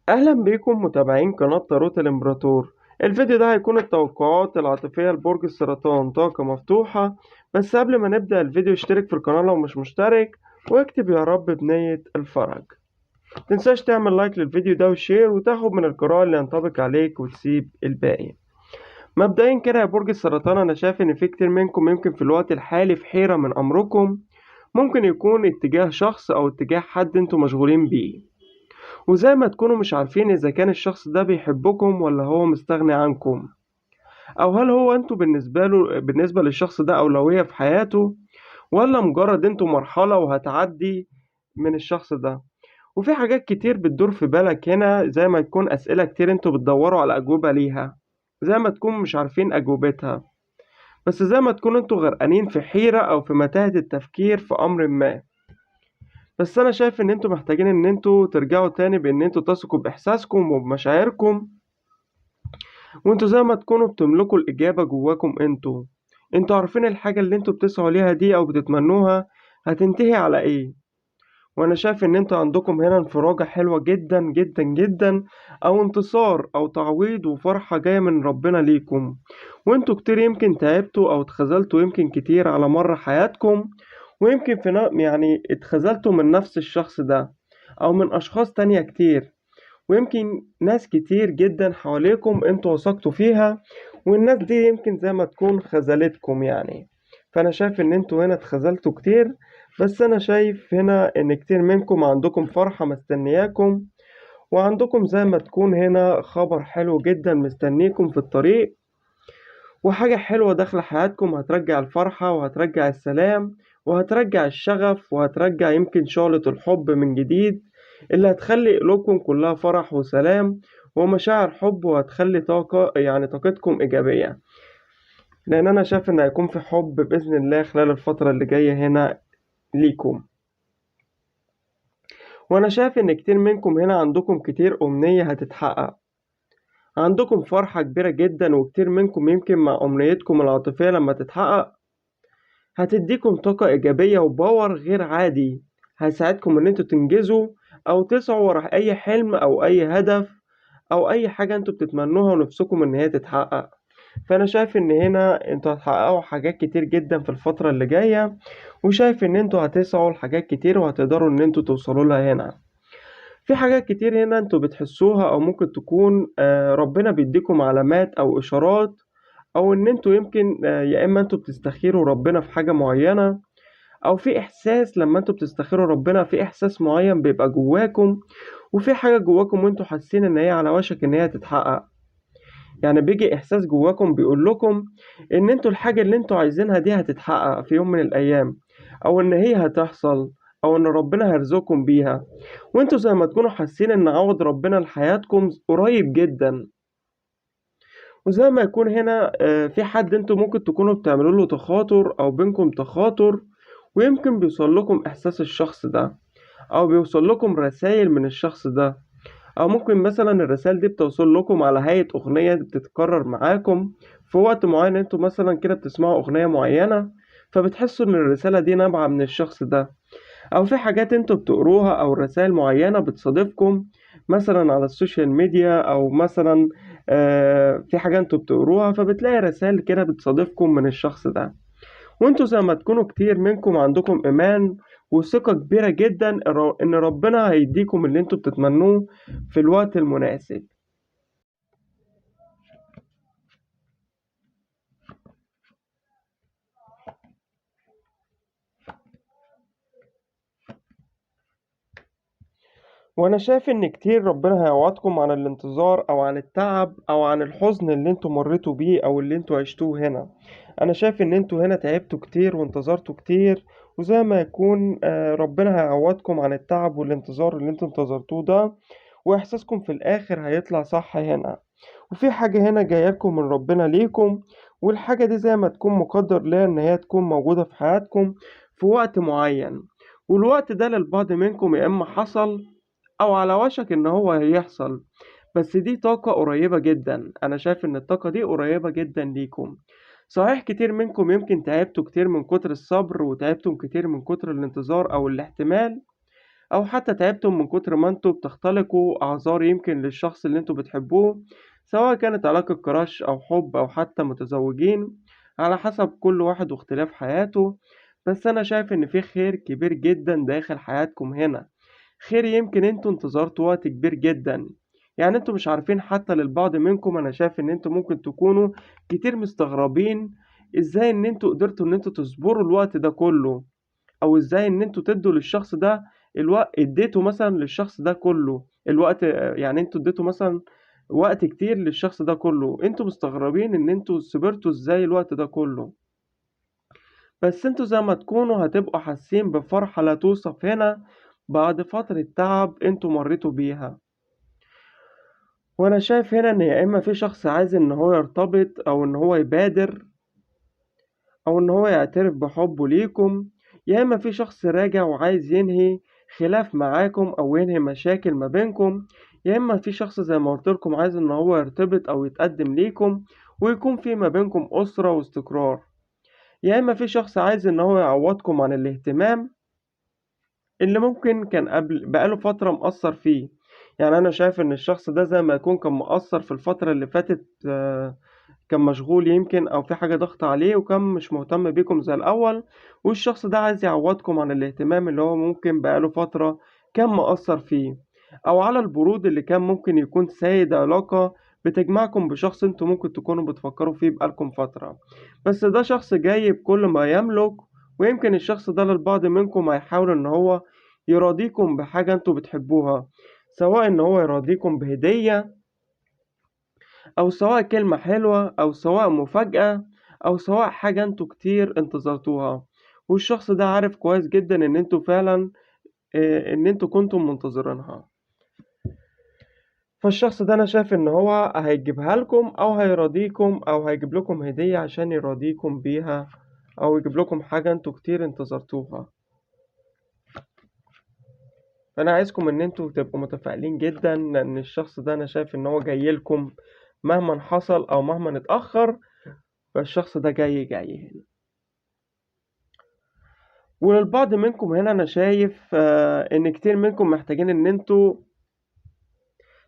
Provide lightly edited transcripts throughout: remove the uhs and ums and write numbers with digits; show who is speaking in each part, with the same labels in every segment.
Speaker 1: أهلا بيكم متابعين قناة طاروت الإمبراطور. الفيديو ده هيكون التوقعات العاطفية لبرج السرطان، طاقة مفتوحة. بس قبل ما نبدأ الفيديو اشترك في القناة لو مش مشترك، واكتب يا رب بنية الفرج. متنساش تعمل لايك للفيديو ده وشير، وتاخد من القراءة اللي ينطبق عليك وتسيب الباقي. مبدئيا كده يا برج السرطان، أنا شايف إن في كتير منكم يمكن في الوقت الحالي في حيرة من أمركم. ممكن يكون اتجاه شخص أو اتجاه حد انتوا مشغولين بيه، وزي ما تكونوا مش عارفين إذا كان الشخص ده بيحبكم ولا هو مستغني عنكم، أو هل هو انتوا بالنسبة للشخص ده أولوية في حياته، ولا مجرد انتوا مرحلة وهتعدي من الشخص ده. وفي حاجات كتير بتدور في بالك هنا، زي ما تكون أسئلة كتير انتوا بتدوروا على أجوبة ليها، زي ما تكون مش عارفين أجوبتها، بس زي ما تكون انتوا غرقانين في حيرة أو في متاهة التفكير في أمر ما. بس انا شايف ان انتوا محتاجين ان انتوا ترجعوا تاني بان انتوا تثقوا باحساسكم وبمشاعركم، وانتوا زي ما تكونوا بتملكوا الاجابة جواكم. انتوا عارفين الحاجة اللي انتوا بتسعوا ليها دي او بتتمنوها هتنتهي على ايه. وانا شايف ان انتوا عندكم هنا انفراجة حلوة جدا جدا جدا، او انتصار او تعويض وفرحة جاية من ربنا ليكم. وانتوا كتير يمكن تعبتوا او اتخذلتوا يمكن كتير على مر حياتكم، ويمكن يعني اتخذلتوا من نفس الشخص ده او من اشخاص تانية كتير، ويمكن ناس كتير جدا حواليكم انتوا وثقتوا فيها، والناس دي يمكن زي ما تكون خذلتكم يعني. فانا شايف ان انتوا هنا اتخذلتوا كتير، بس انا شايف هنا ان كتير منكم عندكم فرحة مستنياكم، وعندكم زي ما تكون هنا خبر حلو جدا مستنيكم في الطريق، وحاجة حلوة داخلة حياتكم هترجع الفرحة وهترجع السلام وهترجع الشغف وهترجع يمكن شعلة الحب من جديد، اللي هتخلي قلوبكم كلها فرح وسلام ومشاعر حب، وهتخلي طاقتكم إيجابية. لأن أنا شايف إن هيكون في حب بإذن الله خلال الفترة اللي جاية هنا ليكم. وأنا شايف إن كتير منكم هنا عندكم كتير أمنية هتتحقق، عندكم فرحة كبيرة جدا، وكتير منكم يمكن مع أمنيتكم العاطفية لما تتحقق هتديكم طاقة إيجابية وباور غير عادي، هيساعدكم إن انتوا تنجزوا أو تسعوا ورا أي حلم أو أي هدف أو أي حاجة انتوا بتتمنوها ونفسكم إن هي تتحقق. فأنا شايف إن هنا انتوا هتحققوا حاجات كتير جدا في الفترة اللي جاية، وشايف إن انتوا هتسعوا لحاجات كتير وهتقدروا إن انتوا توصلوا لها هنا. في حاجات كتير هنا انتوا بتحسوها، أو ممكن تكون ربنا بيديكم علامات أو إشارات، أو إن انتوا يمكن يا إما انتوا بتستخيروا ربنا في حاجة معينة، او في احساس لما انتوا بتستخيروا ربنا في احساس معين بيبقى جواكم، وفي حاجة جواكم وانتوا حاسين ان هي على وشك ان هي تتحقق. يعني بيجي احساس جواكم بيقول لكم ان انتوا الحاجة اللي انتوا عايزينها دي هتتحقق في يوم من الايام، او ان هي هتحصل، او ان ربنا هيرزقكم بيها. وانتوا زي ما تكونوا حاسين ان عوض ربنا لحياتكم قريب جدا. وزي ما يكون هنا في حد انتوا ممكن تكونوا بتعملوا له تخاطر او بينكم تخاطر، ويمكن بيوصل لكم احساس الشخص ده، او بيوصل لكم رسائل من الشخص ده، او ممكن مثلا الرسائل دي بتوصل لكم على هيئة اغنية بتتكرر معاكم في وقت معين. انتوا مثلا كده بتسمعوا اغنية معينة، فبتحسوا ان الرسالة دي نابعة من الشخص ده، او في حاجات انتوا بتقروها او رسائل معينة بتصادفكم مثلا على السوشيال ميديا، او مثلا في حاجة انتوا بتقروها فبتلاقي رسائل كده بتصادفكم من الشخص ده. وانتوا زي ما تكونوا كتير منكم عندكم ايمان وثقة كبيرة جدا ان ربنا هيديكم اللي انتوا بتتمنوه في الوقت المناسب. وانا شايف ان كتير ربنا هيعوضكم عن الانتظار او عن التعب او عن الحزن اللي انتوا مريتوا بيه او اللي انتوا عشتوه هنا. انا شايف ان انتوا هنا تعبتوا كتير وانتظرتوا كتير، وزي ما يكون ربنا هيعوضكم عن التعب والانتظار اللي انتوا انتظرتوه ده، واحساسكم في الاخر هيطلع صح هنا. وفي حاجة هنا جايلكم من ربنا ليكم، والحاجة دي زي ما تكون مقدر ليها ان هي تكون موجودة في حياتكم في وقت معين. والوقت ده للبعض منكم يا اما حصل او على وشك ان هو هيحصل، بس دي طاقة قريبة جدا. انا شايف ان الطاقة دي قريبة جدا ليكم. صحيح كتير منكم يمكن تعبتوا كتير من كتر الصبر، وتعبتم كتير من كتر الانتظار او الاحتمال، أو حتى تعبتم من كتر ما انتوا بتختلقوا أعذار يمكن للشخص اللي انتوا بتحبوه، سواء كانت علاقة كراش أو حب أو حتى متزوجين، على حسب كل واحد واختلاف حياته. بس أنا شايف إن في خير كبير جدا داخل حياتكم هنا، خير يمكن انتوا انتظرتوا وقت كبير جدا. يعني انتوا مش عارفين حتى للبعض منكم، انا شايف ان انتوا ممكن تكونوا كتير مستغربين ازاي ان انتوا قدرتوا ان انتوا تصبروا الوقت ده كله، او ازاي ان انتوا تدوا للشخص ده الوقت، اديتوا مثلا للشخص ده كله الوقت. يعني انتوا اديتوا مثلا وقت كتير للشخص ده كله، انتوا مستغربين ان انتوا صبرتوا ازاي الوقت ده كله. بس انتوا زي ما تكونوا هتبقوا حاسين بفرحة لا توصف هنا بعد فترة تعب انتوا مريتوا بيها. وانا شايف هنا ان يا اما في شخص عايز ان هو يرتبط او ان هو يبادر او ان هو يعترف بحبه ليكم، يا اما في شخص راجع وعايز ينهي خلاف معاكم او ينهي مشاكل ما بينكم، يا اما في شخص زي ما قلت لكم عايز ان هو يرتبط او يتقدم ليكم ويكون في ما بينكم اسرة واستقرار، يا اما في شخص عايز ان هو يعوضكم عن الاهتمام اللي ممكن كان قبل بقاله فترة مقصر فيه. يعني أنا شايف إن الشخص ده زي ما يكون كان مقصر في الفترة اللي فاتت، كان مشغول يمكن أو في حاجة ضغط عليه وكان مش مهتم بيكم زي الأول، والشخص ده عايز يعوضكم عن الاهتمام اللي هو ممكن بقاله فترة كان مقصر فيه، أو على البرود اللي كان ممكن يكون سايد علاقة بتجمعكم بشخص انتوا ممكن تكونوا بتفكروا فيه بقالكم فترة. بس ده شخص جاي بكل ما يملك، ويمكن الشخص ده للبعض منكم هيحاول ان هو يراضيكم بحاجة انتوا بتحبوها، سواء ان هو يراضيكم بهدية، او سواء كلمة حلوة، او سواء مفاجأة، او سواء حاجة انتوا كتير انتظرتوها. والشخص ده عارف كويس جدا ان انتوا فعلا ان انتوا كنتم منتظرينها. فالشخص ده انا شايف ان هو هيجيبها لكم او هيراضيكم او هيجيب لكم هدية عشان يراضيكم بيها، او يجيب لكم حاجة انتوا كتير انتظرتوها. فانا عايزكم ان انتوا تبقوا متفائلين جدا، لان الشخص ده انا شايف ان هو جاي لكم مهما حصل او مهما اتأخر، فالشخص ده جاي هنا. وللبعض منكم هنا انا شايف ان كتير منكم محتاجين ان انتوا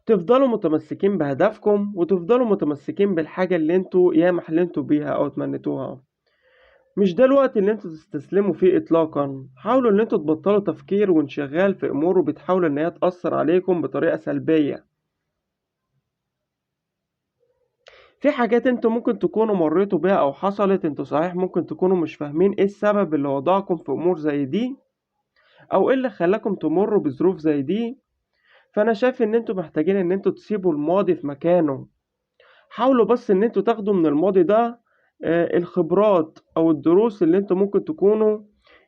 Speaker 1: تفضلوا متمسكين بهدفكم وتفضلوا متمسكين بالحاجة اللي انتوا ياما حلمتوا بيها او تمنيتوها. مش ده الوقت اللي انتوا تستسلموا فيه اطلاقا، حاولوا ان انتوا تبطلوا تفكير وانشغال في امور بتحاول ان هي تأثر عليكم بطريقة سلبية. في حاجات انتوا ممكن تكونوا مريتوا بيها او حصلت، انتوا صحيح ممكن تكونوا مش فاهمين ايه السبب اللي وضعكم في امور زي دي، او ايه اللي خلاكم تمروا بظروف زي دي. فانا شايف ان انتوا محتاجين ان انتوا تسيبوا الماضي في مكانه. حاولوا بس ان انتوا تاخدوا من الماضي ده الخبرات او الدروس اللي انتوا ممكن تكونوا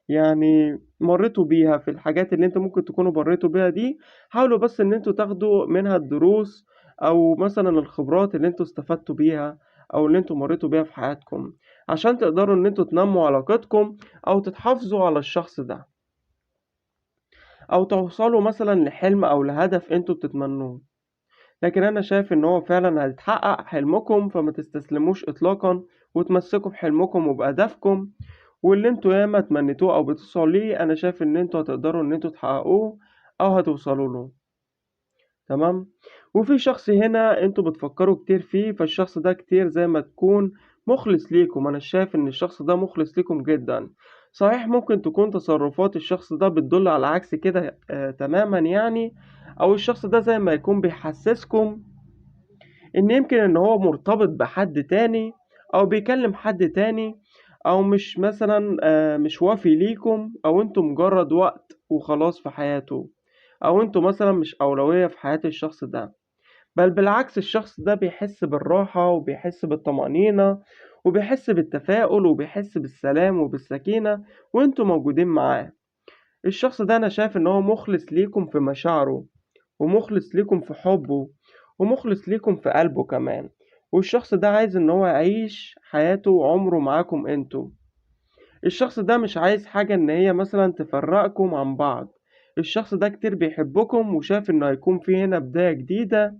Speaker 1: يعني مريتوا بيها في الحاجات اللي انتوا ممكن تكونوا مريتوا بيها دي. حاولوا بس ان انتوا تاخدوا منها الدروس او مثلا الخبرات اللي انتوا استفدتوا بيها او اللي انتوا مريتوا بيها في حياتكم، عشان تقدروا ان انتوا تنموا علاقتكم او تحافظوا على الشخص ده، او توصلوا مثلا لحلم او لهدف انتوا بتتمنوه. لكن انا شايف ان هو فعلا هيتحقق حلمكم، فما تستسلموش اطلاقا وتمسكوا بحلمكم وبهدفكم، واللي انتوا ياما تمنيتوه او بتوصلوا ليه انا شايف ان انتوا هتقدروا ان انتوا تحققوه او هتوصلوا له. تمام. وفي شخص هنا انتوا بتفكروا كتير فيه، فالشخص ده كتير زي ما تكون مخلص ليكم. انا شايف ان الشخص ده مخلص ليكم جدا. صحيح ممكن تكون تصرفات الشخص ده بتدل على عكس كده تماما يعني، او الشخص ده زي ما يكون بيحسسكم ان يمكن ان هو مرتبط بحد تاني او بيكلم حد تاني، او مش مثلا مش وافي ليكم، او انتوا مجرد وقت وخلاص في حياته، او انتوا مثلا مش اولوية في حياة الشخص ده. بل بالعكس الشخص ده بيحس بالراحة وبيحس بالطمأنينة وبيحس بالتفاؤل وبيحس بالسلام وبالسكينة وانتوا موجودين معاه. الشخص ده انا شايف ان هو مخلص ليكم في مشاعره، ومخلص ليكم في حبه، ومخلص ليكم في قلبه كمان. والشخص ده عايز ان هو يعيش حياته وعمره معاكم انتوا. الشخص ده مش عايز حاجة ان هي مثلا تفرقكم عن بعض. الشخص ده كتير بيحبكم وشايف انه هيكون في هنا بداية جديدة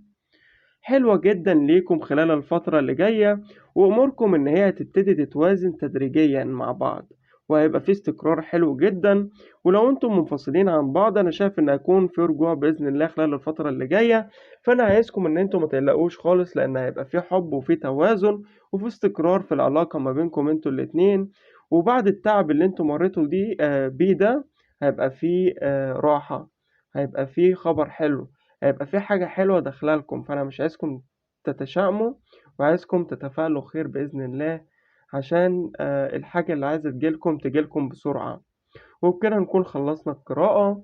Speaker 1: حلوة جدا ليكم خلال الفترة اللي جاية، وأموركم إن هي تبتدي تتوازن تدريجيا مع بعض، وهيبقى في استقرار حلو جدا. ولو انتم منفصلين عن بعض انا شايف ان هيكون في رجوع باذن الله خلال الفتره اللي جايه. فانا عايزكم ان انتم ما تقلقوش خالص، لان هيبقى في حب وفي توازن وفي استقرار في العلاقه ما بينكم انتوا الاتنين. وبعد التعب اللي انتم مريتوا بيه ده هيبقى في راحه، هيبقى في خبر حلو، هيبقى في حاجه حلوه داخلالكم. فانا مش عايزكم تتشائموا، وعايزكم تتفائلوا خير باذن الله، عشان الحاجة اللي عايزة تجيلكم بسرعة. وبكده نكون خلصنا القراءة.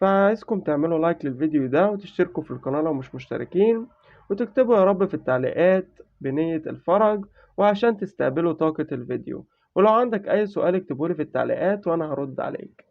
Speaker 1: فعايزكم تعملوا لايك للفيديو ده وتشتركوا في القناة لو مش مشتركين، وتكتبوا يا رب في التعليقات بنية الفرج وعشان تستقبلوا طاقة الفيديو. ولو عندك أي سؤال اكتبولي في التعليقات وأنا هرد عليك.